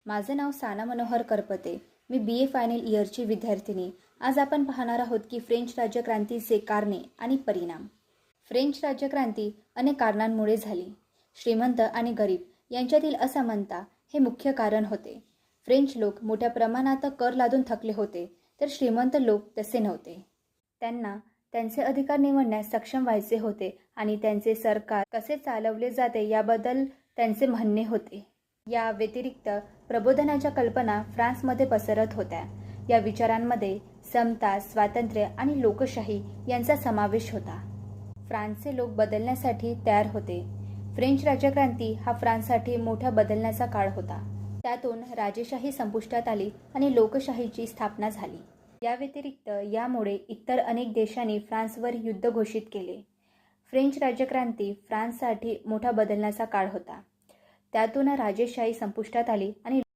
माझे नाव साना मनोहर करपते. मी BA final इयरची विद्यार्थिनी. आज आपण पाहणार आहोत की फ्रेंच राज्यक्रांतीचे कारणे आणि परिणाम. फ्रेंच राज्यक्रांती अनेक कारणांमुळे झाली. श्रीमंत आणि गरीब यांच्यातील असमानता हे मुख्य कारण होते. फ्रेंच लोक मोठ्या प्रमाणात कर लादून थकले होते, तर श्रीमंत लोक तसे नव्हते. त्यांना त्यांचे अधिकार निवडण्यास सक्षम व्हायचे होते आणि त्यांचे सरकार कसे चालवले जाते याबद्दल त्यांचे म्हणणे होते. या व्यतिरिक्त प्रबोधनाच्या कल्पना फ्रान्समध्ये पसरत होत्या. या विचारांमध्ये समता, स्वातंत्र्य आणि लोकशाही यांचा समावेश होता. फ्रान्सचे लोक बदलण्यासाठी तयार होते. फ्रेंच राज्यक्रांती हा फ्रान्ससाठी मोठा बदलण्याचा काळ होता. त्यातून राजेशाही संपुष्टात आली आणि लोकशाहीची स्थापना झाली. या व्यतिरिक्त यामुळे इतर अनेक देशांनी फ्रान्सवर युद्ध घोषित केले. फ्रेंच राज्यक्रांती फ्रान्ससाठी मोठा बदलण्याचा काळ होता. त्यातून राजेशाही संपुष्टात आली आणि